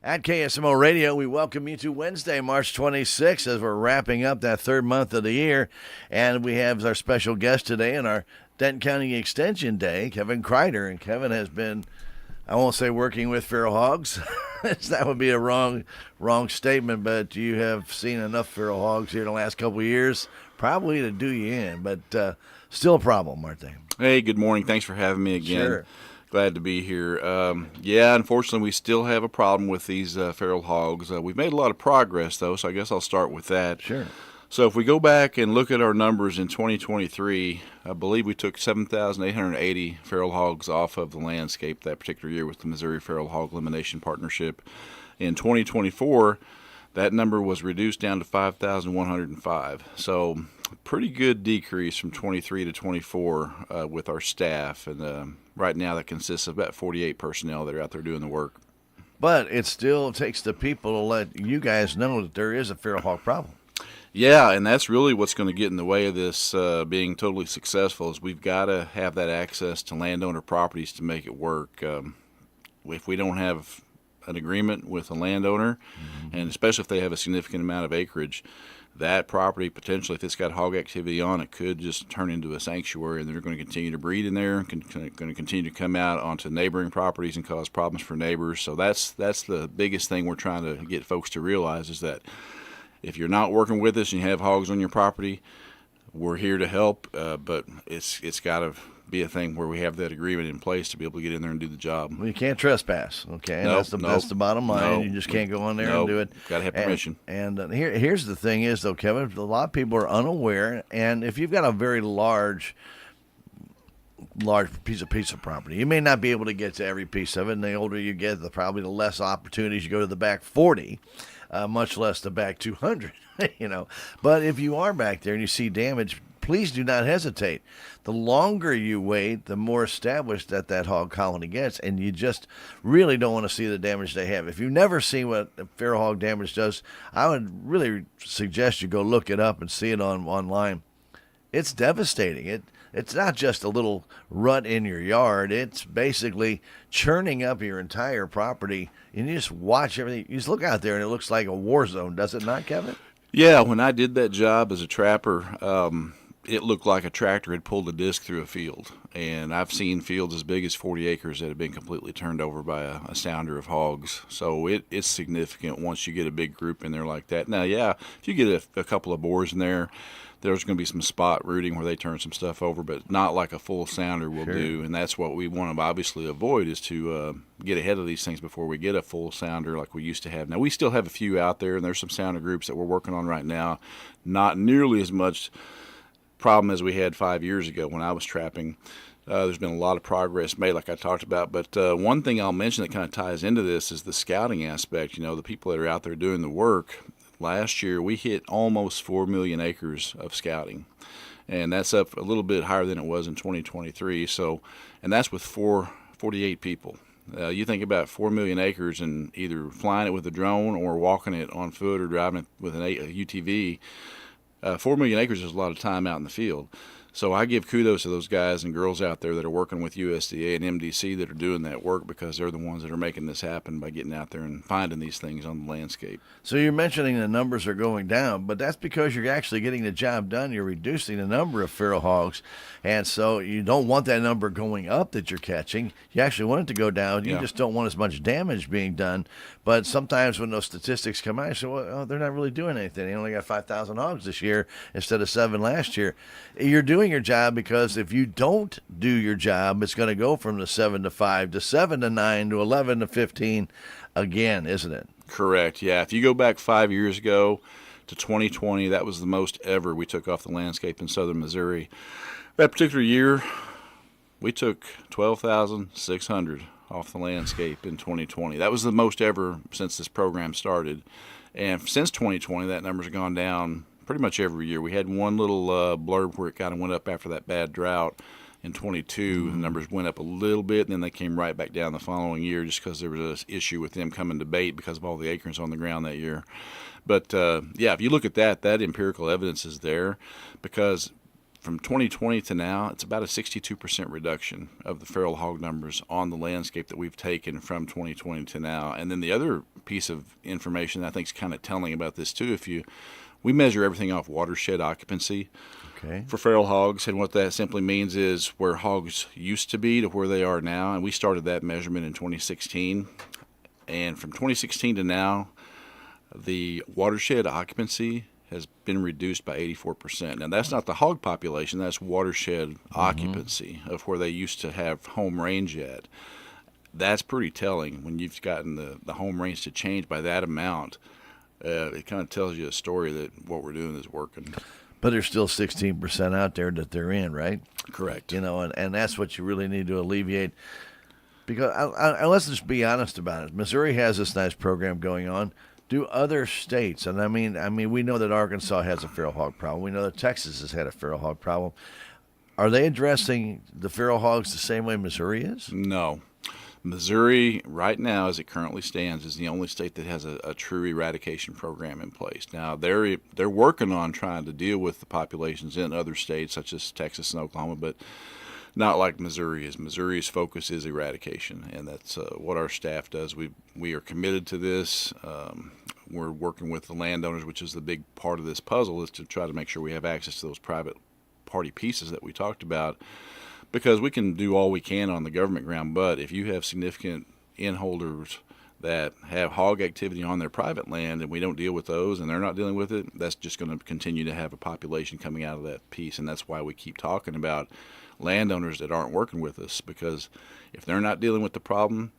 At KSMO Radio, we welcome you to Wednesday, March 26th, as we're wrapping up that third month of the year. And we have our special guest today in our Denton County Extension Day, Kevin Kreider. And Kevin has been, I won't say working with feral hogs. That would be a wrong statement, but you have seen enough feral hogs here in the last couple of years, probably to do you in, but still a problem, aren't they? Hey, good morning. Thanks for having me again. Sure. Glad to be here. Unfortunately, we still have a problem with these feral hogs. We've made a lot of progress, though, so I guess I'll start with that. Sure. So if we go back and look at our numbers in 2023, I believe we took 7,880 feral hogs off of the landscape that particular year with the Missouri Feral Hog Elimination Partnership. In 2024, that number was reduced down to 5,105. So pretty good decrease from 23 to 24 with our staff. And right now that consists of about 48 personnel that are out there doing the work. But it still takes the people to let you guys know that there is a feral hog problem. Yeah, and that's really what's going to get in the way of this being totally successful is we've got to have that access to landowner properties to make it work. If we don't have an agreement with a landowner, and especially if they have a significant amount of acreage, that property potentially, if it's got hog activity on it, could just turn into a sanctuary, and they're going to continue to breed in there, and going to continue to come out onto neighboring properties and cause problems for neighbors. So that's the biggest thing we're trying to get folks to realize is that if you're not working with us and you have hogs on your property, we're here to help, but it's got to be a thing where we have that agreement in place to be able to get in there and do the job. Well, you can't trespass, okay? Nope, That's the bottom line. Nope. You just can't go in there Nope. and do it. Got to have permission. And here's the thing is, though, Kevin, a lot of people are unaware, and if you've got a very large piece of property, you may not be able to get to every piece of it, and the older you get, probably the less opportunities you go to the back 40. Much less the back 200, But if you are back there and you see damage, please do not hesitate. The longer you wait, the more established that hog colony gets, and you just really don't want to see the damage they have. If you've never seen what feral hog damage does, I would really suggest you go look it up and see it online. It's devastating. It's not just a little rut in your yard. It's basically churning up your entire property, and you just watch everything. You just look out there, and it looks like a war zone, does it not, Kevin? Yeah, when I did that job as a trapper, it looked like a tractor had pulled a disc through a field. And I've seen fields as big as 40 acres that have been completely turned over by a sounder of hogs. So it's significant once you get a big group in there like that. Now, yeah, if you get a couple of boars in there, there's going to be some spot rooting where they turn some stuff over, but not like a full sounder will do. And that's what we want to obviously avoid is to get ahead of these things before we get a full sounder like we used to have. Now, we still have a few out there, and there's some sounder groups that we're working on right now. Not nearly as much problem as we had 5 years ago when I was trapping. There's been a lot of progress made, like I talked about. But one thing I'll mention that kind of ties into this is the scouting aspect. The people that are out there doing the work. Last year, we hit almost 4 million acres of scouting, and that's up a little bit higher than it was in 2023. So, and that's with 48 people. You think about 4 million acres and either flying it with a drone or walking it on foot or driving it with a UTV. 4 million acres is a lot of time out in the field. So I give kudos to those guys and girls out there that are working with USDA and MDC that are doing that work because they're the ones that are making this happen by getting out there and finding these things on the landscape. So you're mentioning the numbers are going down, but that's because you're actually getting the job done. You're reducing the number of feral hogs, and so you don't want that number going up that you're catching. You actually want it to go down. You just don't want as much damage being done. But sometimes when those statistics come out, you say, well, they're not really doing anything. They only got 5,000 hogs this year instead of 7 last year. You're doing your job because if you don't do your job, it's going to go from the 7 to 5 to 7 to 9 to 11 to 15 again, isn't it? Correct, yeah. If you go back 5 years ago to 2020, that was the most ever we took off the landscape in southern Missouri. That particular year, we took 12,600 off the landscape in 2020. That was the most ever since this program started. And since 2020, that number's gone down pretty much every year. We had one little blurb where it kind of went up after that bad drought in 22. The numbers went up a little bit, and then they came right back down the following year just because there was an issue with them coming to bait because of all the acorns on the ground that year. But, if you look at that empirical evidence is there because from 2020 to now, it's about a 62% reduction of the feral hog numbers on the landscape that we've taken from 2020 to now. And then the other piece of information that I think is kind of telling about this too, we measure everything off watershed occupancy for feral hogs, and what that simply means is where hogs used to be to where they are now. And we started that measurement in 2016, and from 2016 to now, the watershed occupancy has been reduced by 84%. Now, that's not the hog population, that's watershed occupancy of where they used to have home range at. That's pretty telling. When you've gotten the home range to change by that amount, it kind of tells you a story that what we're doing is working. But there's still 16% out there that they're in, right? Correct. And that's what you really need to alleviate. Because let's just be honest about it. Missouri has this nice program going on. Do other states, and I mean, we know that Arkansas has a feral hog problem. We know that Texas has had a feral hog problem. Are they addressing the feral hogs the same way Missouri is? No. Missouri, right now, as it currently stands, is the only state that has a true eradication program in place. Now, they're working on trying to deal with the populations in other states, such as Texas and Oklahoma, but not like Missouri is. Missouri's focus is eradication, and that's what our staff does. We are committed to this. We're working with the landowners, which is the big part of this puzzle, is to try to make sure we have access to those private party pieces that we talked about, because we can do all we can on the government ground, but if you have significant inholders that have hog activity on their private land and we don't deal with those and they're not dealing with it, that's just going to continue to have a population coming out of that piece. And that's why we keep talking about landowners that aren't working with us, because if they're not dealing with the problem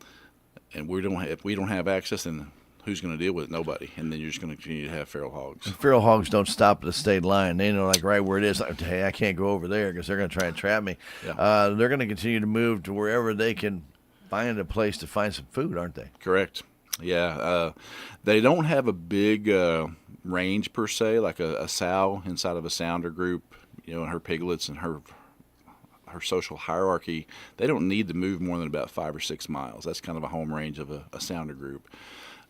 and if we don't have access, then who's going to deal with it? Nobody. And then you're just going to continue to have feral hogs. Feral hogs don't stop at the state line. They know, like, right where it is. Like, hey, I can't go over there because they're going to try and trap me. Yeah. They're going to continue to move to wherever they can find a place to find some food, aren't they? Correct. Yeah. They don't have a big range per se, like a sow inside of a sounder group, and her piglets and her social hierarchy. They don't need to move more than about 5 or 6 miles. That's kind of a home range of a sounder group,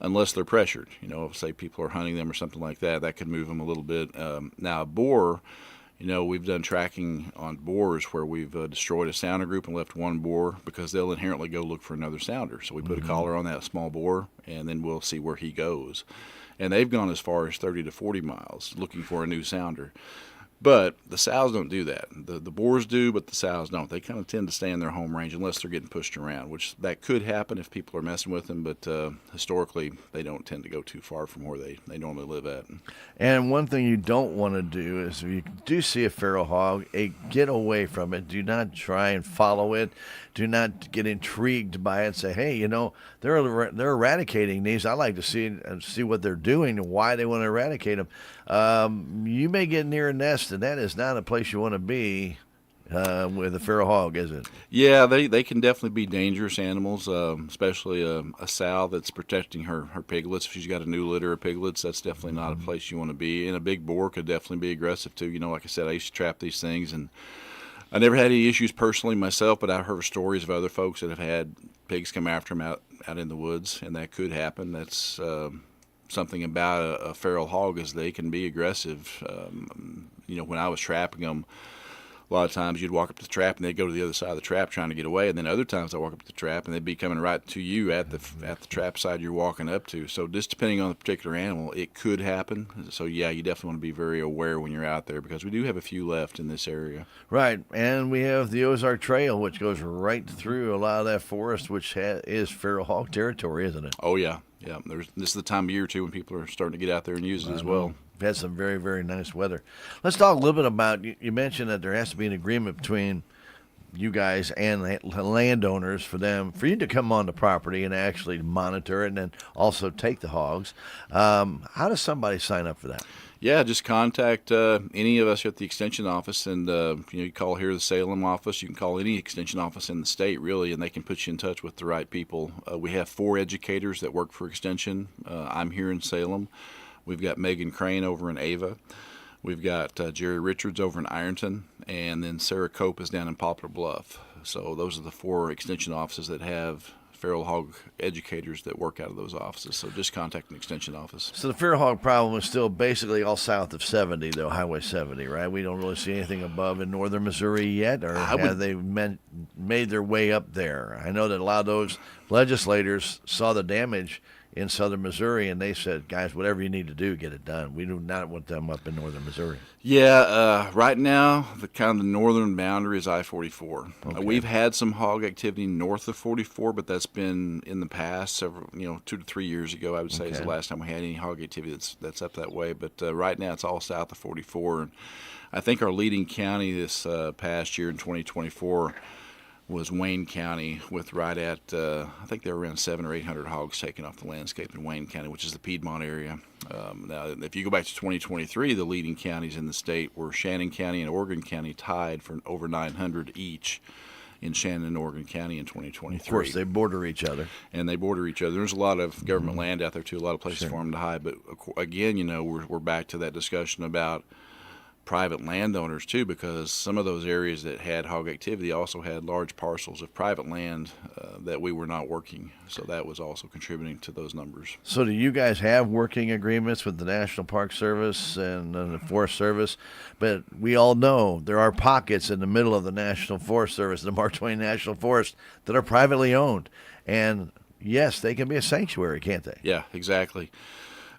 unless they're pressured. Say people are hunting them or something like that, that could move them a little bit. Now, a boar, we've done tracking on boars where we've destroyed a sounder group and left one boar because they'll inherently go look for another sounder. So we put a collar on that small boar, and then we'll see where he goes. And they've gone as far as 30 to 40 miles looking for a new sounder. But the sows don't do that. The boars do, but the sows don't. They kind of tend to stay in their home range unless they're getting pushed around, which that could happen if people are messing with them. But historically, they don't tend to go too far from where they normally live at. And one thing you don't want to do is, if you do see a feral hog, get away from it. Do not try and follow it. Do not get intrigued by it and say, hey, they're eradicating these. I like to see what they're doing and why they want to eradicate them. You may get near a nest, and that is not a place you want to be with a feral hog, is it? Yeah, they can definitely be dangerous animals, especially a sow that's protecting her piglets. If she's got a new litter of piglets, that's definitely not a place you want to be. And a big boar could definitely be aggressive too. Like I said, I used to trap these things, and I never had any issues personally myself, but I've heard stories of other folks that have had pigs come after them out in the woods, and that could happen. That's something about a feral hog, is they can be aggressive. When I was trapping them, a lot of times you'd walk up to the trap and they'd go to the other side of the trap trying to get away, and then other times I walk up to the trap and they'd be coming right to you at the trap side you're walking up to. So just depending on the particular animal, it could happen. So yeah, you definitely want to be very aware when you're out there, because we do have a few left in this area. Right, and we have the Ozark Trail, which goes right through a lot of that forest, which is feral hog territory, isn't it? Oh yeah. Yeah, this is the time of year too when people are starting to get out there and use it as well. We've had some very, very nice weather. Let's talk a little bit about, you mentioned that there has to be an agreement between you guys and landowners for you to come on the property and actually monitor it and then also take the hogs. How does somebody sign up for that? Yeah, just contact any of us at the extension office, and you call here the Salem office. You can call any extension office in the state, really, and they can put you in touch with the right people. We have 4 educators that work for extension. I'm here in Salem. We've got Megan Crane over in Ava. We've got Jerry Richards over in Ironton, and then Sarah Cope is down in Poplar Bluff. So those are the 4 extension offices that have feral hog educators that work out of those offices. So just contact an extension office. So the feral hog problem is still basically all south of 70, though, Highway 70, right? We don't really see anything above in northern Missouri yet, or have they made their way up there? I know that a lot of those legislators saw the damage in southern Missouri, and they said, guys, whatever you need to do, get it done. We do not want them up in northern Missouri. Yeah, right now, the northern boundary is I-44. Okay. We've had some hog activity north of 44, but that's been in the past, several, 2 to 3 years ago, I would say, is the last time we had any hog activity that's up that way. But right now, it's all south of 44. And I think our leading county this past year in 2024 was Wayne County, with right at, I think there were around 700 or 800 hogs taken off the landscape in Wayne County, which is the Piedmont area. Now, if you go back to 2023, the leading counties in the state were Shannon County and Oregon County, tied for over 900 each in Shannon and Oregon County in 2023. Of course, they border each other. And they border each other. There's a lot of government land out there, too, a lot of places for them to hide. But, again, we're back to that discussion about private landowners too, because some of those areas that had hog activity also had large parcels of private land that we were not working, so that was also contributing to those numbers. So do you guys have working agreements with the National Park Service and the Forest Service? But we all know there are pockets in the middle of the National Forest Service, the Mark Twain National Forest, that are privately owned, and yes, they can be a sanctuary, can't they? Yeah, exactly.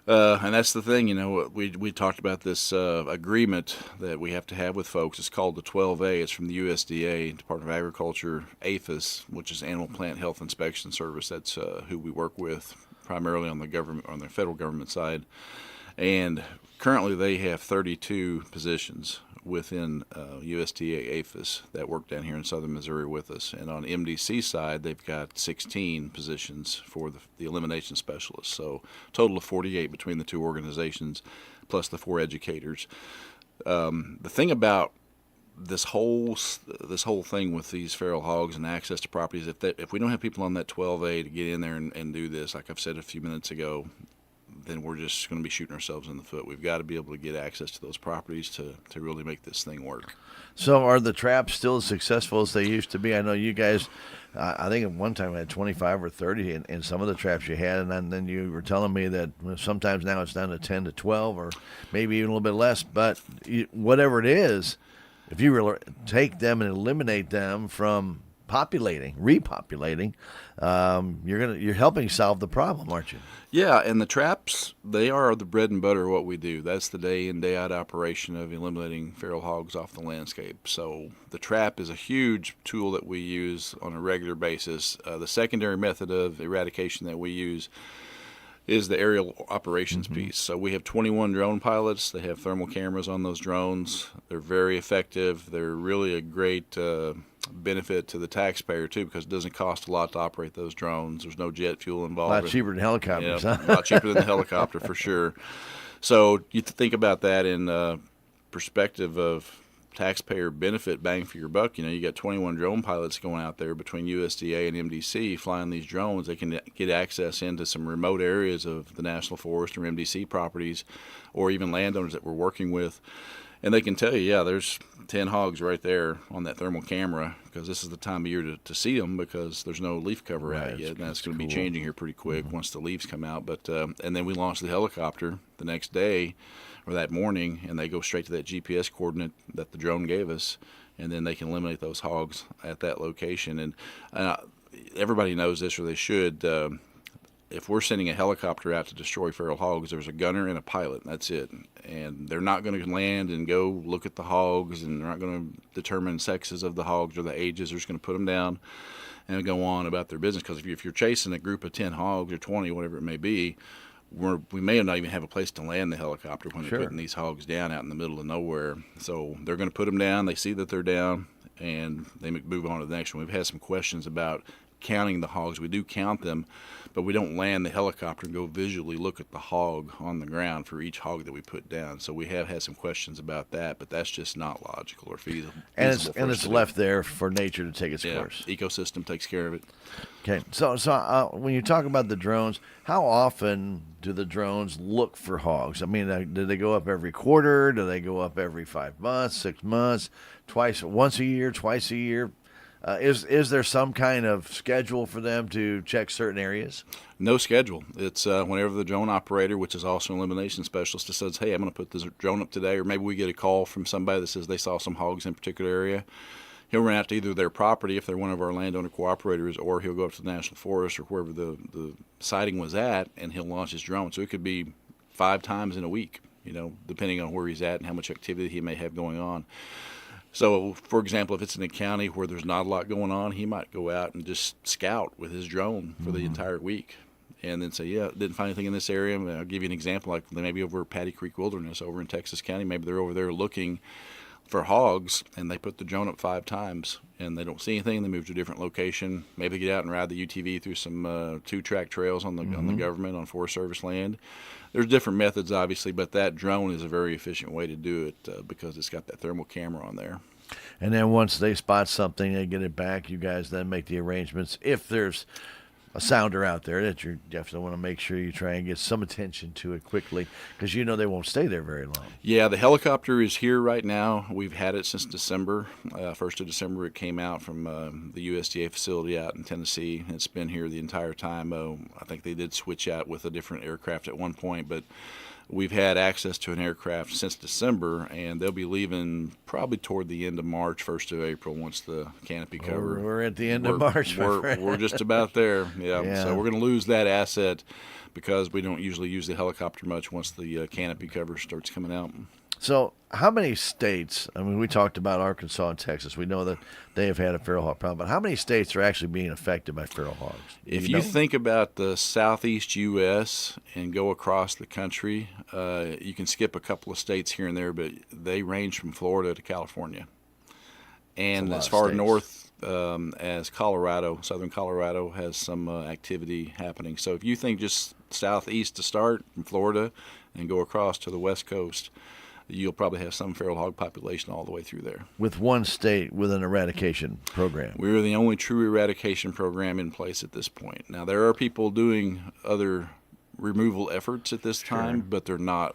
And that's the thing, we talked about this agreement that we have to have with folks. It's called the 12A. It's from the USDA, Department of Agriculture, APHIS, which is Animal Plant Health Inspection Service. That's who we work with primarily on the federal government side. And currently they have 32 positions within USDA APHIS that work down here in southern Missouri with us. And on MDC side, they've got 16 positions for the elimination specialists. So total of 48 between the two organizations, plus the 4 educators. The thing about this whole thing with these feral hogs and access to properties, if we don't have people on that 12A to get in there and do this, like I've said a few minutes ago, then we're just going to be shooting ourselves in the foot. We've got to be able to get access to those properties to really make this thing work. So are the traps still as successful as they used to be? I know you guys, I think at one time had 25 or 30 in some of the traps you had, and then you were telling me that sometimes now it's down to 10 to 12 or maybe even a little bit less. But whatever it is, if you take them and eliminate them from repopulating, you're helping solve the problem, aren't you? Yeah, and the traps, they are the bread and butter of what we do. That's the day in, day out operation of eliminating feral hogs off the landscape. So the trap is a huge tool that we use on a regular basis. The secondary method of eradication that we use is the aerial operations piece. So we have 21 drone pilots. They have thermal cameras on those drones. They're very effective. They're really a great benefit to the taxpayer too, because it doesn't cost a lot to operate those drones. There's no jet fuel involved. A lot cheaper than helicopters, huh? A lot cheaper than the helicopter for sure. So you think about that in perspective of taxpayer benefit, bang for your buck. You got 21 drone pilots going out there between USDA and MDC flying these drones. They can get access into some remote areas of the National Forest or MDC properties, or even landowners that we're working with. And they can tell you, yeah, there's 10 hogs right there on that thermal camera, because this is the time of year to see them, because there's no leaf cover out yet. And that's going to be changing here pretty quick once the leaves come out. But and then we launch the helicopter the next day or that morning, and they go straight to that GPS coordinate that the drone gave us, and then they can eliminate those hogs at that location. And everybody knows this, or they should. If we're sending a helicopter out to destroy feral hogs, there's a gunner and a pilot, and that's it. And they're not going to land and go look at the hogs, and they're not going to determine sexes of the hogs or the ages. They're just going to put them down and go on about their business. Because if you're chasing a group of 10 hogs or 20, whatever it may be, we may not even have a place to land the helicopter when they're putting these hogs down out in the middle of nowhere. So they're going to put them down. They see that they're down, and they move on to the next one. We've had some questions about counting the hogs. We do count them, but we don't land the helicopter and go visually look at the hog on the ground for each hog that we put down. So we have had some questions about that, but that's just not logical or feasible. And it's left there for nature to take its course. Ecosystem takes care of it. Okay, so when you talk about the drones, how often do the drones look for hogs? I mean, do they go up every quarter? Do they go up every 5 months, 6 months, once a year, twice a year? Is there some kind of schedule for them to check certain areas? No schedule. It's whenever the drone operator, which is also an elimination specialist, says, "Hey, I'm going to put this drone up today," or maybe we get a call from somebody that says they saw some hogs in a particular area. He'll run out to either their property if they're one of our landowner cooperators, or he'll go up to the national forest or wherever the sighting was at, and he'll launch his drone. So it could be 5 times in a week, depending on where he's at and how much activity he may have going on. So, for example, if it's in a county where there's not a lot going on, he might go out and just scout with his drone for the entire week, and then say, "Yeah, didn't find anything in this area." I'll give you an example, like maybe over at Paddy Creek Wilderness over in Texas County. Maybe they're over there looking for hogs, and they put the drone up 5 times, and they don't see anything. They move to a different location. Maybe get out and ride the UTV through some 2-track trails on the government, on Forest Service land. There's different methods, obviously, but that drone is a very efficient way to do it because it's got that thermal camera on there. And then once they spot something, they get it back. You guys then make the arrangements. If there's a sounder out there that you definitely want to make sure you try and get some attention to it quickly, because they won't stay there very long. Yeah, the helicopter is here right now. We've had it since December. 1st of December, it came out from the USDA facility out in Tennessee. It's been here the entire time. I think they did switch out with a different aircraft at one point, but we've had access to an aircraft since December, and they'll be leaving probably toward the end of March, 1st of April, once the canopy cover. We're at the end of March. We're just about there. Yeah. So we're going to lose that asset because we don't usually use the helicopter much once the canopy cover starts coming out. So how many states, we talked about Arkansas and Texas. We know that they have had a feral hog problem, but how many states are actually being affected by feral hogs? If you think about the southeast U.S. and go across the country, you can skip a couple of states here and there, but they range from Florida to California. And as far north as Colorado, southern Colorado has some activity happening. So if you think just southeast to start from Florida and go across to the west coast, you'll probably have some feral hog population all the way through there. With one state with an eradication program. We're the only true eradication program in place at this point. Now, there are people doing other removal efforts at this time, but they're not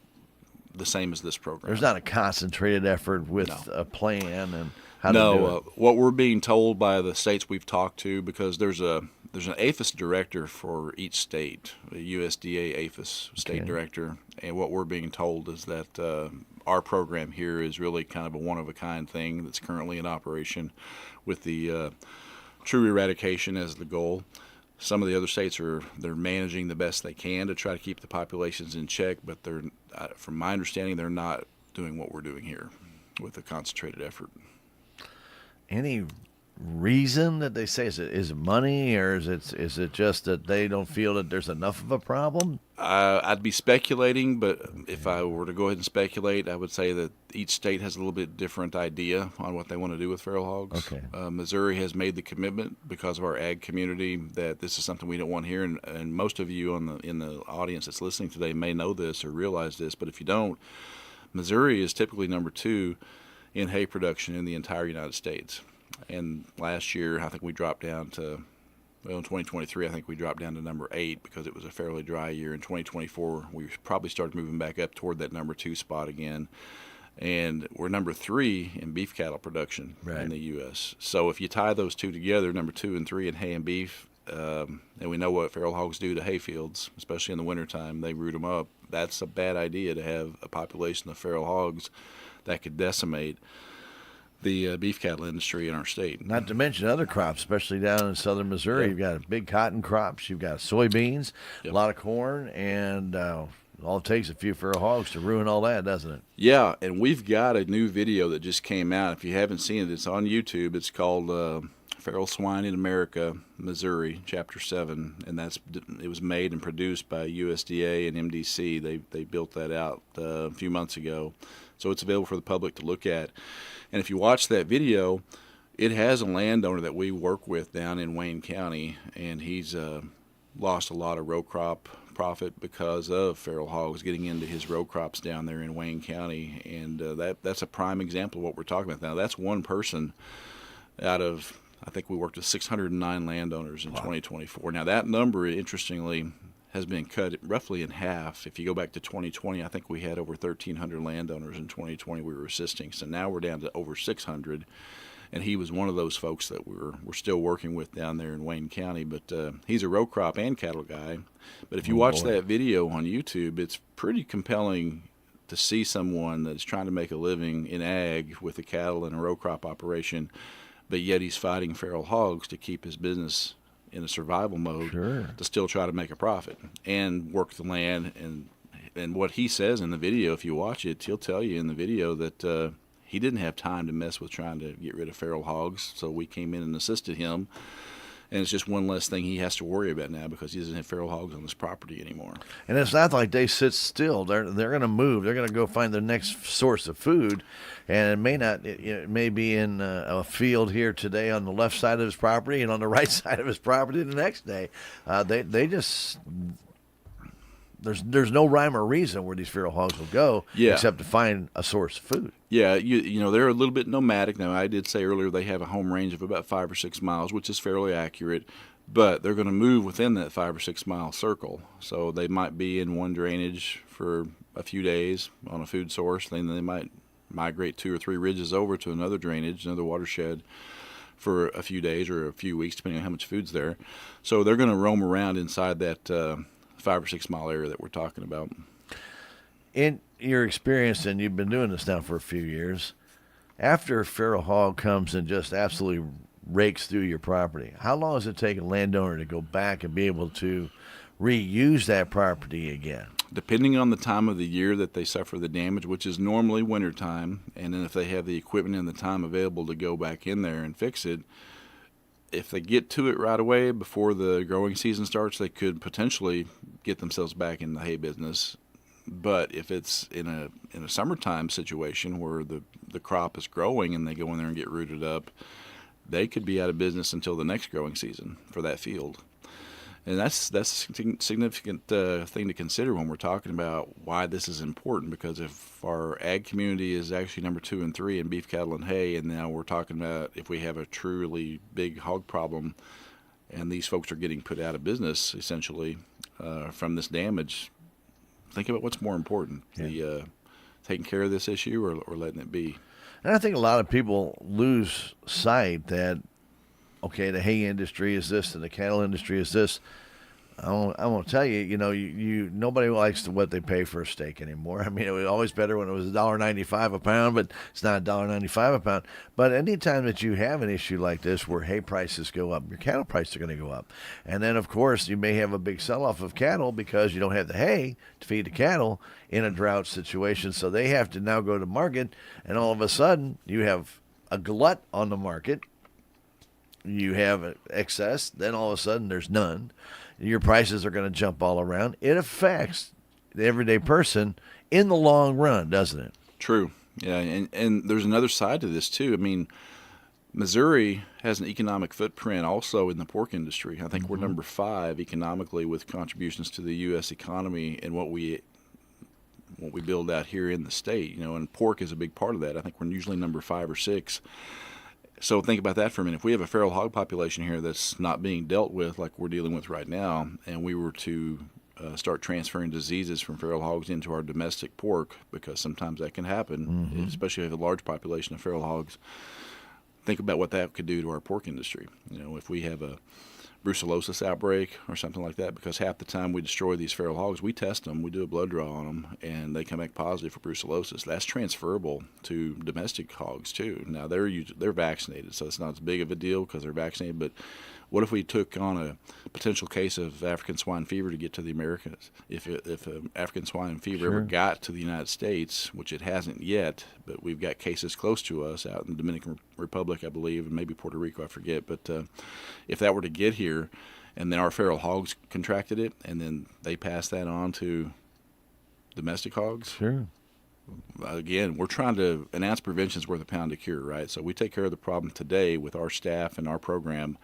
the same as this program. There's not a concentrated effort with a plan and how to do it. What we're being told by the states we've talked to, because there's an APHIS director for each state, a USDA APHIS state director, and what we're being told is that our program here is really kind of a one-of-a-kind thing that's currently in operation with the true eradication as the goal. Some of the other states they're managing the best they can to try to keep the populations in check, but they're, from my understanding, they're not doing what we're doing here with a concentrated effort. Any reason that they say is it money, or is it just that they don't feel that there's enough of a problem? I'd be speculating, but if I were to go ahead and speculate, I would say that each state has a little bit different idea on what they want to do with feral hogs. Okay. Missouri has made the commitment because of our ag community that this is something we don't want here, and most of you in the audience that's listening today may know this or realize this, but if you don't, Missouri is typically number 2 in hay production in the entire United States. And last year, I think we dropped down to, in 2023, I think we dropped down to number 8 because it was a fairly dry year. In 2024, we probably started moving back up toward that number 2 spot again. And we're number 3 in beef cattle production in the U.S. So if you tie those two together, number 2 and 3 in hay and beef, and we know what feral hogs do to hay fields, especially in the wintertime, they root them up. That's a bad idea to have a population of feral hogs that could decimate the beef cattle industry in our state. Not to mention other crops, especially down in southern Missouri. You've got big cotton crops, you've got soybeans, a lot of corn, and all it takes a few feral hogs to ruin all that, doesn't it? Yeah, and we've got a new video that just came out. If you haven't seen it, it's on YouTube. It's called Feral Swine in America, Missouri, Chapter 7, and it was made and produced by USDA and MDC. They built that out a few months ago, so it's available for the public to look at. And if you watch that video, it has a landowner that we work with down in Wayne County, and he's lost a lot of row crop profit because of feral hogs getting into his row crops down there in Wayne County, and that's a prime example of what we're talking about. Now, that's one person out of, I think we worked with 609 landowners in 2024. Now, that number, interestingly, has been cut roughly in half. If you go back to 2020, I think we had over 1,300 landowners in 2020 we were assisting. So now we're down to over 600. and he was one of those folks that we're still working with down there in Wayne County. But he's a row crop and cattle guy. But if you watch that video on YouTube, it's pretty compelling to see someone that's trying to make a living in ag with the cattle and a row crop operation, but yet he's fighting feral hogs to keep his business in a survival mode, to still try to make a profit and work the land. And what he says in the video, if you watch it, he'll tell you in the video that he didn't have time to mess with trying to get rid of feral hogs, so we came in and assisted him. And it's just one less thing he has to worry about now because he doesn't have feral hogs on his property anymore. And it's not like they sit still. They're going to move. They're going to go find their next source of food, and it may not. It may be in a field here today on the left side of his property, and on the right side of his property the next day. They just. There's no rhyme or reason where these feral hogs will go, except to find a source of food. Yeah, you know, they're a little bit nomadic. Now, I did say earlier they have a home range of about 5 or 6 miles, which is fairly accurate, but they're going to move within that 5 or 6 mile circle. So they might be in one drainage for a few days on a food source, then they might migrate 2 or 3 ridges over to another drainage, another watershed for a few days or a few weeks, depending on how much food's there. So they're going to roam around inside that 5 or 6 mile area that we're talking about. In your experience, and you've been doing this now for a few years, after a feral hog comes and just absolutely rakes through your property, how long does it take a landowner to go back and be able to reuse that property again? Depending on the time of the year that they suffer the damage, which is normally wintertime, and then if they have the equipment and the time available to go back in there and fix it, if they get to it right away before the growing season starts, they could potentially get themselves back in the hay business. But if it's in a summertime situation where the crop is growing and they go in there and get rooted up, they could be out of business until the next growing season for that field. And that's a significant thing to consider when we're talking about why this is important, because if our ag community is actually number 2 and 3 in beef cattle and hay, and now we're talking about if we have a truly big hog problem and these folks are getting put out of business essentially from this damage, think about what's more important, the taking care of this issue or letting it be. And I think a lot of people lose sight that, okay, the hay industry is this and the cattle industry is this. I won't tell you, you nobody likes what they pay for a steak anymore. I mean, it was always better when it was $1.95 a pound, but it's not $1.95 a pound. But anytime that you have an issue like this where hay prices go up, your cattle prices are going to go up. And then, of course, you may have a big sell-off of cattle because you don't have the hay to feed the cattle in a drought situation. So they have to now go to market, and all of a sudden you have a glut on the market. You have excess, then all of a sudden there's none. Your prices are going to jump all around. It affects the everyday person in the long run, doesn't it? True. Yeah, and there's another side to this, too. I mean, Missouri has an economic footprint also in the pork industry. I think we're number 5 economically with contributions to the U.S. economy and what we build out here in the state. And pork is a big part of that. I think we're usually number 5 or 6. So think about that for a minute. If we have a feral hog population here that's not being dealt with like we're dealing with right now, and we were to start transferring diseases from feral hogs into our domestic pork, because sometimes that can happen, especially if you have a large population of feral hogs, think about what that could do to our pork industry. If we have a brucellosis outbreak or something like that, because half the time we destroy these feral hogs, we test them, we do a blood draw on them, and they come back positive for brucellosis. That's transferable to domestic hogs too. Now they're vaccinated, so it's not as big of a deal because they're vaccinated, but what if we took on a potential case of African swine fever to get to the Americas? If African swine fever ever got to the United States, which it hasn't yet, but we've got cases close to us out in the Dominican Republic, I believe, and maybe Puerto Rico, I forget. But if that were to get here, and then our feral hogs contracted it, and then they passed that on to domestic hogs, again, we're trying to, an ounce prevention is worth a pound of cure, right? So we take care of the problem today with our staff and our program,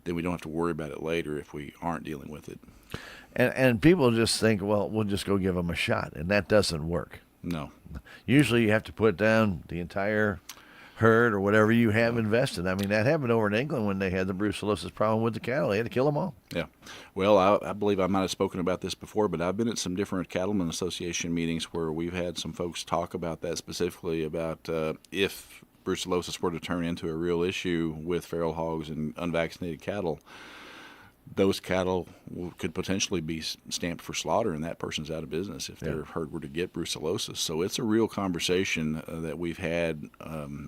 then we don't have to worry about it later if we aren't dealing with it. And people just think, well, we'll just go give them a shot, and that doesn't work. No. Usually you have to put down the entire herd or whatever you have invested. I mean, that happened over in England when they had the brucellosis problem with the cattle. They had to kill them all. Yeah. Well, I believe I might have spoken about this before, but I've been at some different cattlemen association meetings where we've had some folks talk about that specifically, about if brucellosis were to turn into a real issue with feral hogs and unvaccinated cattle, those cattle could potentially be stamped for slaughter, and that person's out of business if their herd were to get brucellosis. So it's a real conversation that we've had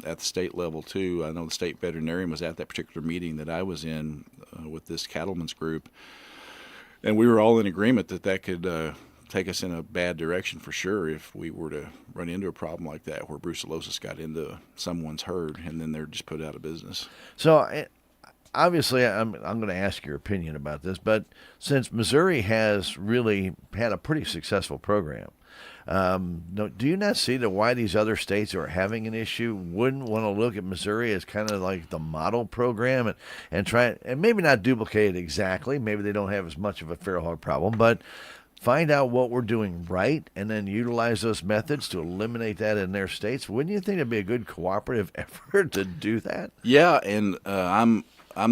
at the state level, too. I know the state veterinarian was at that particular meeting that I was in with this cattlemen's group, and we were all in agreement that that could take us in a bad direction for sure if we were to run into a problem like that where brucellosis got into someone's herd and then they're just put out of business. So obviously, I'm going to ask your opinion about this, but since Missouri has really had a pretty successful program, do you not see that why these other states who are having an issue wouldn't want to look at Missouri as kind of like the model program and try and maybe not duplicate it exactly? Maybe they don't have as much of a feral hog problem, but find out what we're doing right and then utilize those methods to eliminate that in their states. Wouldn't you think it'd be a good cooperative effort to do that? Yeah, and I'm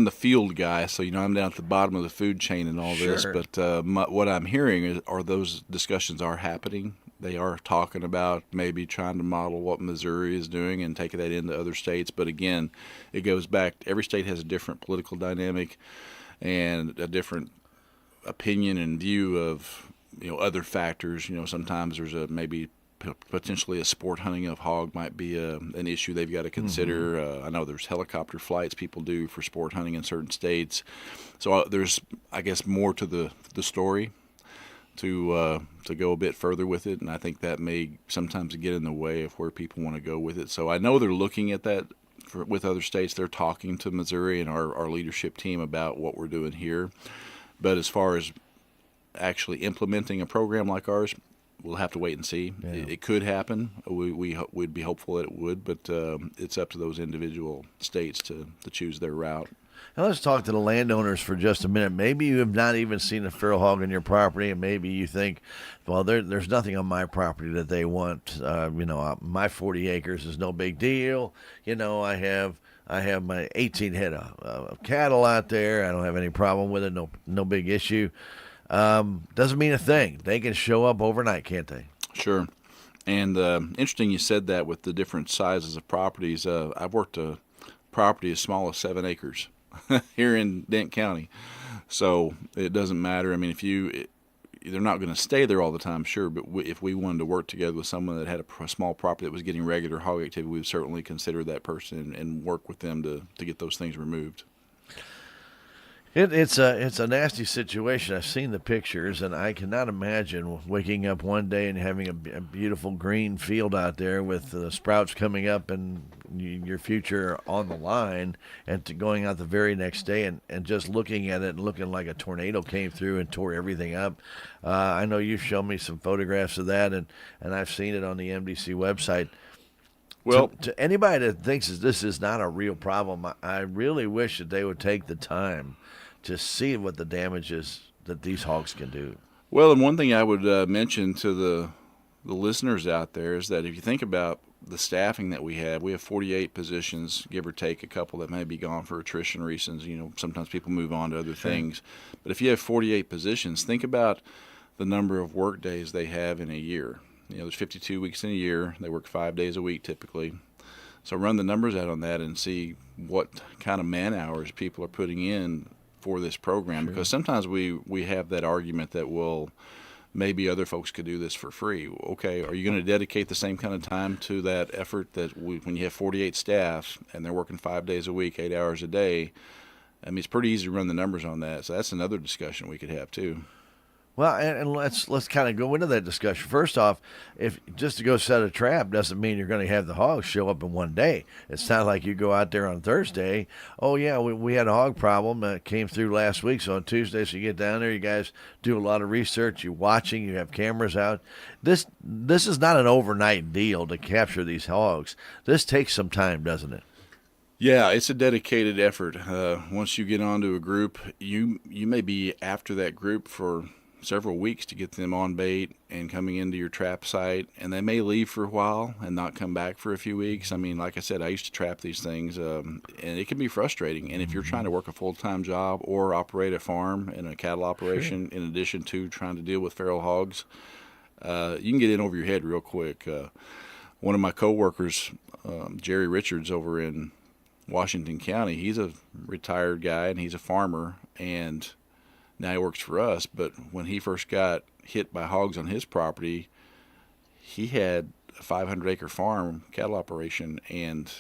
the field guy, so I'm down at the bottom of the food chain and all this. But what I'm hearing are those discussions are happening. They are talking about maybe trying to model what Missouri is doing and taking that into other states. But again, it goes back. Every state has a different political dynamic and a different opinion and view of other factors. Sometimes there's maybe potentially a sport hunting of hog might be an issue they've got to consider. Mm-hmm. I know there's helicopter flights people do for sport hunting in certain states. So there's, I guess, more to the story to go a bit further with it, and I think that may sometimes get in the way of where people want to go with it. So I know they're looking at that with other states. They're talking to Missouri and our leadership team about what we're doing here. But as far as actually implementing a program like ours, we'll have to wait and see. Yeah. It could happen. We'd be hopeful that it would, but it's up to those individual states to choose their route. Now let's talk to the landowners for just a minute. Maybe you have not even seen a feral hog on your property, and maybe you think, well, there's nothing on my property that they want. My 40 acres is no big deal. I have my 18 head of cattle out there. I don't have any problem with it. No big issue. Doesn't mean a thing. They can show up overnight, can't they? Sure. And interesting you said that with the different sizes of properties. I've worked a property as small as 7 acres here in Dent County. So it doesn't matter. I mean, they're not going to stay there all the time, sure, but if we wanted to work together with someone that had a small property that was getting regular hog activity, we would certainly consider that person and work with them to get those things removed. It's a nasty situation. I've seen the pictures, and I cannot imagine waking up one day and having a beautiful green field out there with the sprouts coming up and your future on the line, and going out the very next day and just looking at it and looking like a tornado came through and tore everything up. I know you've shown me some photographs of that, and I've seen it on the MDC website. Well, to anybody that thinks that this is not a real problem, I really wish that they would take the time to see what the damage is that these hogs can do. Well, and one thing I would mention to the listeners out there is that if you think about the staffing that we have 48 positions, give or take a couple that may be gone for attrition reasons. Sometimes people move on to other things. But if you have 48 positions, think about the number of work days they have in a year. There's 52 weeks in a year. They work 5 days a week typically. So run the numbers out on that and see what kind of man hours people are putting in for this program. Sure. Because sometimes we have that argument that, well, maybe other folks could do this for free. Okay, are you going to dedicate the same kind of time to that effort that when you have 48 staff and they're working 5 days a week, 8 hours a day? I mean, it's pretty easy to run the numbers on that. So that's another discussion we could have too. Well, and let's kind of go into that discussion. First off, if just to go set a trap doesn't mean you're going to have the hogs show up in one day. It's not like you go out there on Thursday. Oh yeah, we had a hog problem that came through last week. So on Tuesday, so you get down there, you guys do a lot of research. You're watching. You have cameras out. This is not an overnight deal to capture these hogs. This takes some time, doesn't it? Yeah, it's a dedicated effort. Once you get onto a group, you may be after that group for several weeks to get them on bait and coming into your trap site, and they may leave for a while and not come back for a few weeks. I mean, like I said, I used to trap these things, and it can be frustrating. And if you're trying to work a full-time job or operate a farm and a cattle operation in addition to trying to deal with feral hogs, you can get in over your head real quick. One of my coworkers, Jerry Richards over in Washington County, he's a retired guy and he's a farmer, and now he works for us. But when he first got hit by hogs on his property, he had a 500-acre farm cattle operation, and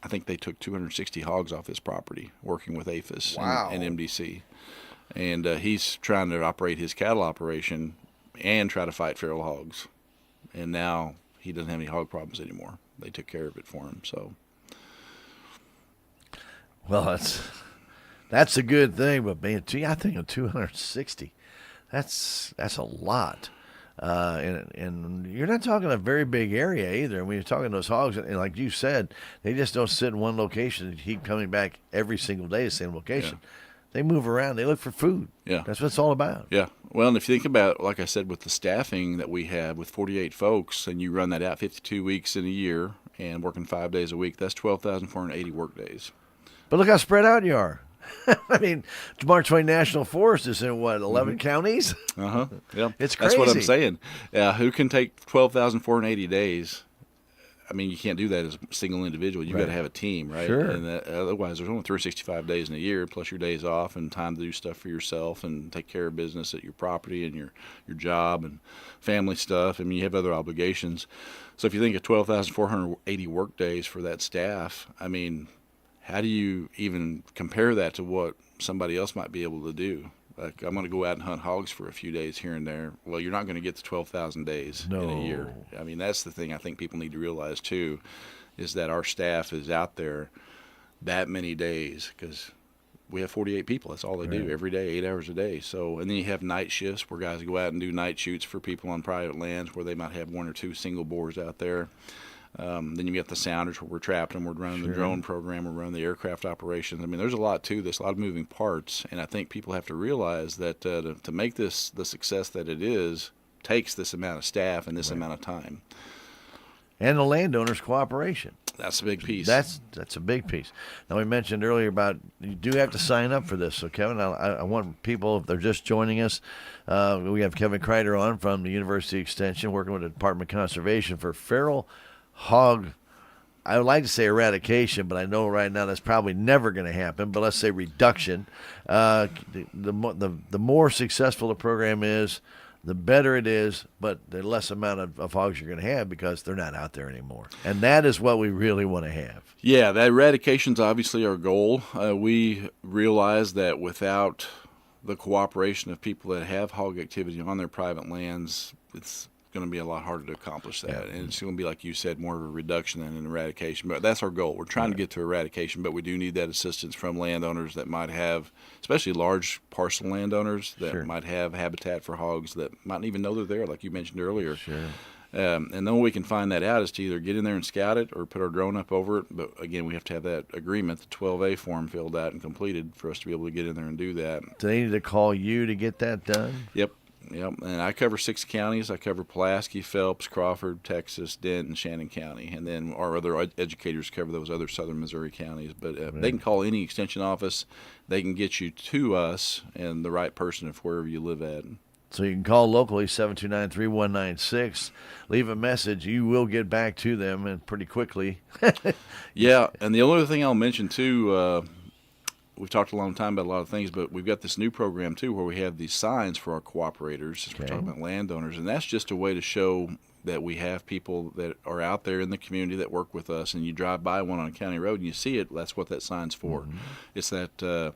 I think they took 260 hogs off his property working with APHIS and MDC. And he's trying to operate his cattle operation and try to fight feral hogs. And now he doesn't have any hog problems anymore. They took care of it for him. So, well, that's a good thing. But man, gee, I think of 260, that's a lot. And you're not talking a very big area either. When you're talking those hogs, and like you said, they just don't sit in one location and keep coming back every single day to the same location. Yeah. They move around. They look for food. Yeah. That's what it's all about. Yeah. Well, and if you think about, like I said, with the staffing that we have with 48 folks, and you run that out 52 weeks in a year and working 5 days a week, that's 12,480 work days. But look how spread out you are. I mean, Mark Twain National Forest is in, 11 counties? Uh-huh. Yeah. It's crazy. That's what I'm saying. Who can take 12,480 days? I mean, you can't do that as a single individual. You've got to have a team, right? Sure. And otherwise, there's only 365 days in a year, plus your days off and time to do stuff for yourself and take care of business at your property and your job and family stuff. I mean, you have other obligations. So if you think of 12,480 work days for that staff, I mean, how do you even compare that to what somebody else might be able to do? Like, I'm going to go out and hunt hogs for a few days here and there. Well, you're not going to get to 12,000 days in a year. I mean, that's the thing I think people need to realize, too, is that our staff is out there that many days because we have 48 people. That's all they do every day, 8 hours a day. So, and then you have night shifts where guys go out and do night shoots for people on private lands where they might have one or two single bores out there. Then you get the sounders where we're trapping them, we're running the drone program, we're running the aircraft operations. I mean, there's a lot to this, a lot of moving parts, and I think people have to realize that to make this the success that it is takes this amount of staff and this amount of time. And the landowner's cooperation. That's a big piece. That's a big piece. Now, we mentioned earlier about you do have to sign up for this. So, Kevin, I want people, if they're just joining us, we have Kevin Kreider on from the University Extension working with the Department of Conservation for feral hog, I would like to say eradication, but I know right now that's probably never going to happen. But let's say reduction. The more successful the program is, the better it is, but the less amount of hogs you're going to have because they're not out there anymore. And that is what we really want to have. Yeah, that eradication's obviously our goal. We realize that without the cooperation of people that have hog activity on their private lands, it's going to be a lot harder to accomplish that. And it's going to be, like you said, more of a reduction than an eradication. But that's our goal. We're trying to get to eradication, but we do need that assistance from landowners that might have, especially large parcel landowners that might have habitat for hogs that might not even know they're there, like you mentioned earlier. And then we can find that out is to either get in there and scout it or put our drone up over it. But again, we have to have that agreement, the 12A form filled out and completed for us to be able to get in there and do that. Do they need to call you to get that done? Yep. And I cover 6 counties. I cover Pulaski, Phelps, Crawford, Texas, Dent, and Shannon County. And then our other educators cover those other southern Missouri counties. But they can call any extension office. They can get you to us and the right person of wherever you live at. So you can call locally, 729-3196. Leave a message. You will get back to them and pretty quickly. Yeah, and the only other thing I'll mention, too, we've talked a long time about a lot of things, but we've got this new program, too, where we have these signs for our cooperators. We're talking about landowners, and that's just a way to show that we have people that are out there in the community that work with us, and you drive by one on a county road and you see it, that's what that sign's for. It's that,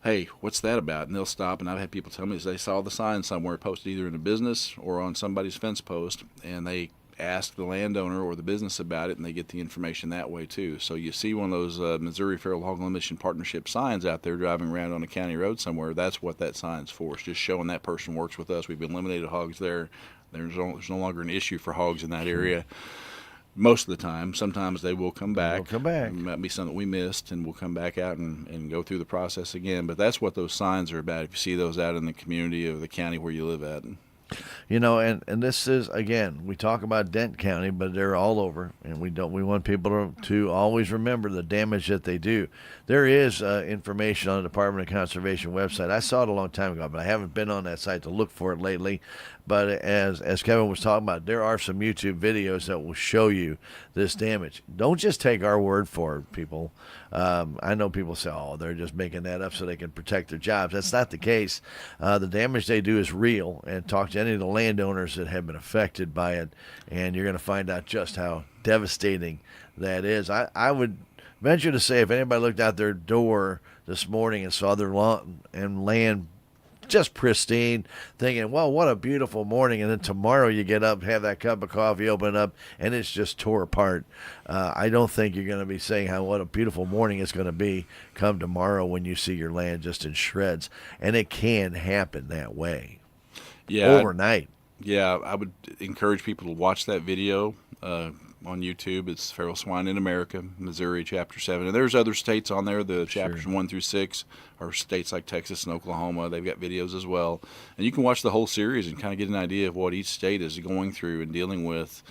hey, what's that about? And they'll stop, and I've had people tell me they saw the sign somewhere posted either in a business or on somebody's fence post, and they ask the landowner or the business about it, and they get the information that way too. So you see one of those Missouri Feral Hog Elimination Partnership signs out there driving around on a county road somewhere. That's what that sign's for. It's just showing that person works with us. We've eliminated hogs there. There's no longer an issue for hogs in that area. Most of the time. Sometimes they will come back. It might be something we missed, and we'll come back out and go through the process again. But that's what those signs are about. If you see those out in the community of the county where you live at. And this is, again, we talk about Dent County, but they're all over, and we want people to always remember the damage that they do. There is information on the Department of Conservation website. I saw it a long time ago, but I haven't been on that site to look for it lately. But as Kevin was talking about, there are some YouTube videos that will show you this damage. Don't just take our word for it, people. I know people say, "Oh, they're just making that up so they can protect their jobs." That's not the case. The damage they do is real, and talk to any of the landowners that have been affected by it, and you're going to find out just how devastating that is. I would venture to say if anybody looked out their door this morning and saw their lawn and land just pristine, thinking, well, what a beautiful morning, and then tomorrow you get up, have that cup of coffee, open it up, and it's just tore apart. I don't think you're going to be saying what a beautiful morning it's going to be come tomorrow when you see your land just in shreds, and it can happen that way. Yeah, overnight. Yeah, I would encourage people to watch that video on YouTube. It's Feral Swine in America, Missouri, Chapter 7. And there's other states on there. The chapters 1 through 6 are states like Texas and Oklahoma. They've got videos as well. And you can watch the whole series and kind of get an idea of what each state is going through and dealing with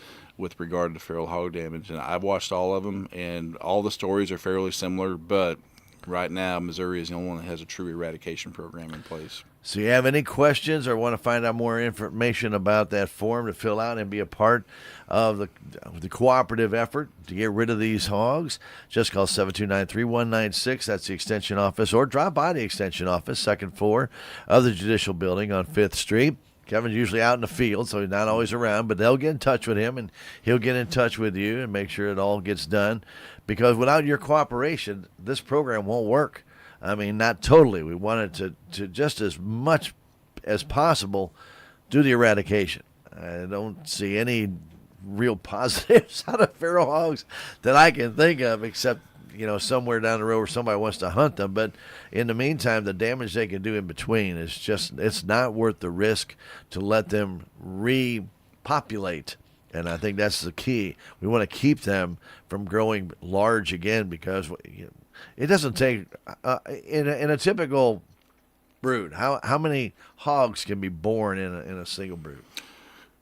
regard to feral hog damage. And I've watched all of them, and all the stories are fairly similar, but right now Missouri is the only one that has a true eradication program in place. So you have any questions or want to find out more information about that form to fill out and be a part of the cooperative effort to get rid of these hogs, just call 729-3196. That's the extension office, or drop by the extension office, second floor of the Judicial Building on 5th Street. Kevin's usually out in the field, so he's not always around, but they'll get in touch with him, and he'll get in touch with you and make sure it all gets done. Because without your cooperation, this program won't work. I mean, not totally. We wanted to just as much as possible do the eradication. I don't see any real positives out of feral hogs that I can think of, except, somewhere down the road where somebody wants to hunt them. But in the meantime, the damage they can do in between is it's not worth the risk to let them repopulate. And I think that's the key. We want to keep them from growing large again, because it doesn't take in a typical brood. How many hogs can be born in a single brood?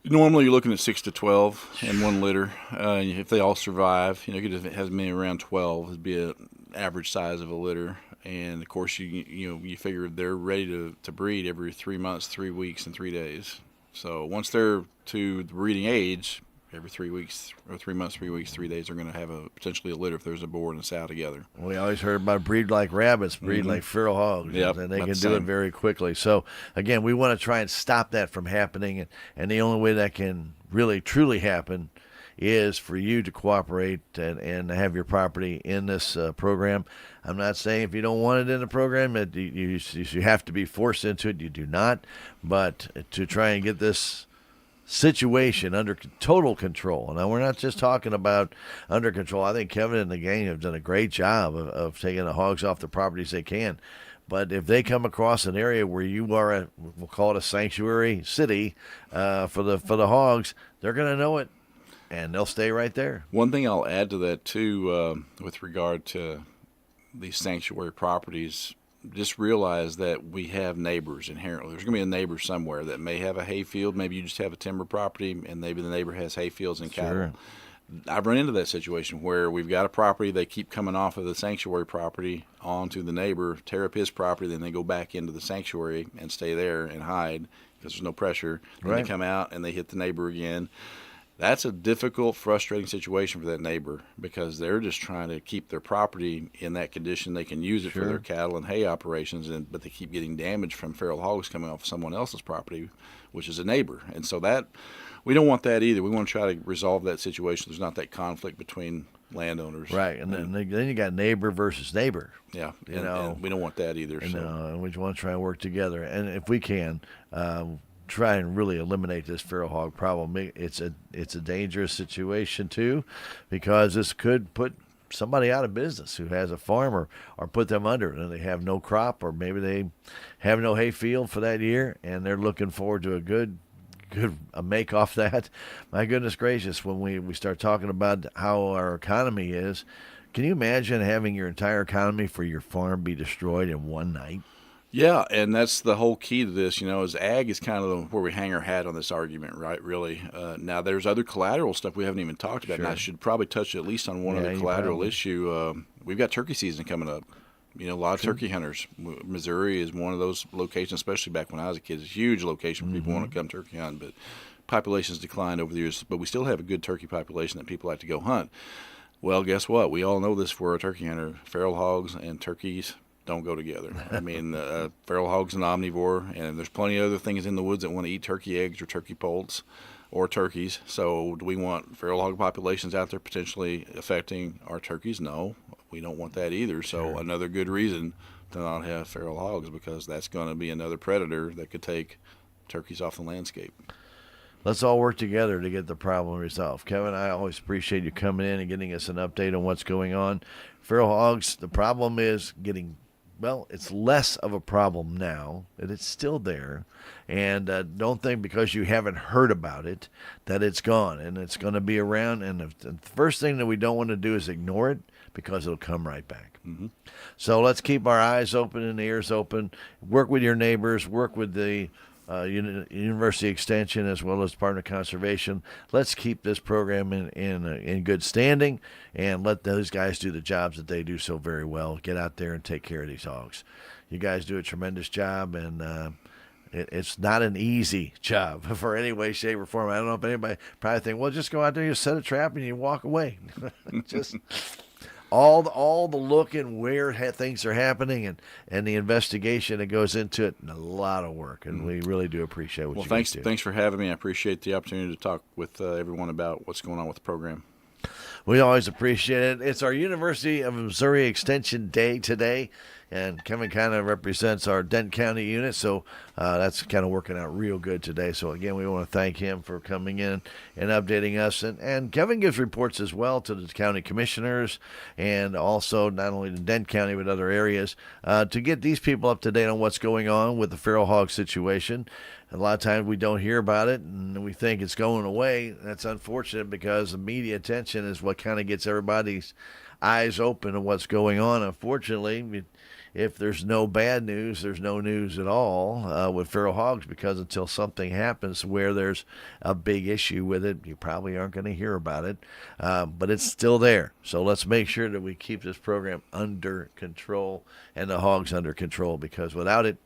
Normally, you're looking at 6 to 12 in one litter. If they all survive, if it has many around 12, it'd be an average size of a litter. And of course, you figure they're ready to breed every 3 months, 3 weeks, and 3 days. So once they're to the breeding age, every 3 weeks or 3 months, 3 weeks, 3 days, they're going to have potentially a litter if there's a boar and a sow together. We always heard about breed like rabbits, breed like feral hogs, and they can do it very quickly. So again, we want to try and stop that from happening, and the only way that can really truly happen is for you to cooperate and have your property in this program. I'm not saying if you don't want it in the program that you have to be forced into it. You do not, but to try and get this situation under total control. Now, we're not just talking about under control. I think Kevin and the gang have done a great job of taking the hogs off the properties they can. But if they come across an area where you are we'll call it a sanctuary city for the hogs, they're going to know it, and they'll stay right there. One thing I'll add to that too, with regard to these sanctuary properties, just realize that we have neighbors inherently. There's going to be a neighbor somewhere that may have a hay field. Maybe you just have a timber property, and maybe the neighbor has hay fields and cattle. Sure. I've run into that situation where we've got a property, they keep coming off of the sanctuary property onto the neighbor, tear up his property, then they go back into the sanctuary and stay there and hide because there's no pressure. Then Right. they come out and they hit the neighbor again. That's a difficult, frustrating situation for that neighbor because they're just trying to keep their property in that condition. They can use it for their cattle and hay operations, but they keep getting damage from feral hogs coming off someone else's property, which is a neighbor. And so that we don't want that either. We want to try to resolve that situation. There's not that conflict between landowners. Right, and then you got neighbor versus neighbor. Yeah, and we don't want that either. And we want to try and work together. And if we can, try and really eliminate this feral hog problem. It's a dangerous situation too, because this could put somebody out of business who has a farm or put them under, and they have no crop, or maybe they have no hay field for that year, and they're looking forward to a make off that. My goodness gracious, when we start talking about how our economy is, can you imagine having your entire economy for your farm be destroyed in one night? Yeah, and that's the whole key to this, is ag is kind of where we hang our hat on this argument, right? Really. Now, there's other collateral stuff we haven't even talked about, and I Sure. should probably touch at least on one Yeah, other you collateral probably. issue. We've got turkey season coming up. A lot of True. turkey hunters. Missouri is one of those locations, especially back when I was a kid. It's a huge location where people want to come turkey hunt, but population's declined over the years. But we still have a good turkey population that people like to go hunt. Well, guess what? We all know this for a turkey hunter. Feral hogs and turkeys don't go together. I mean, feral hog's an omnivore, and there's plenty of other things in the woods that want to eat turkey eggs or turkey poults or turkeys. So, do we want feral hog populations out there potentially affecting our turkeys? No, we don't want that either. So, Sure. another good reason to not have feral hogs, because that's going to be another predator that could take turkeys off the landscape. Let's all work together to get the problem resolved. Kevin, I always appreciate you coming in and getting us an update on what's going on. Feral hogs, the problem is getting, well, it's less of a problem now, but it's still there. And don't think because you haven't heard about it that it's gone, and it's going to be around. And the first thing that we don't want to do is ignore it, because it'll come right back. Mm-hmm. So let's keep our eyes open and ears open. Work with your neighbors. Work with the University Extension as well as Department of Conservation. Let's keep this program in good standing, and let those guys do the jobs that they do so very well. Get out there and take care of these hogs. You guys do a tremendous job, and it's not an easy job for any way, shape, or form. I don't know if anybody probably think, well, just go out there, you set a trap, and you walk away. Just all the looking where things are happening, and the investigation that goes into it, and a lot of work, and we really do appreciate what you guys do. Thanks for having me. I appreciate the opportunity to talk with everyone about what's going on with the program. We always appreciate it. It's our University of Missouri Extension Day today, and Kevin kind of represents our Dent County unit, so that's kind of working out real good today. So, again, we want to thank him for coming in and updating us. And Kevin gives reports as well to the county commissioners, and also not only in Dent County but other areas, to get these people up to date on what's going on with the feral hog situation. A lot of times we don't hear about it, and we think it's going away. That's unfortunate, because the media attention is what kind of gets everybody's eyes open to what's going on. Unfortunately, if there's no bad news, there's no news at all with feral hogs, because until something happens where there's a big issue with it, you probably aren't going to hear about it. But it's still there. So let's make sure that we keep this program under control and the hogs under control, because without it,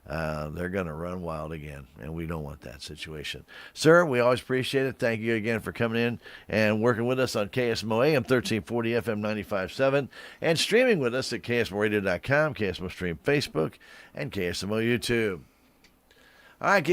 they're going to run wild again, and we don't want that situation. Sir, we always appreciate it. Thank you again for coming in and working with us on KSMO AM 1340 FM 95.7, and streaming with us at KSMOradio.com, KSMO Stream Facebook, and KSMO YouTube. All right, keep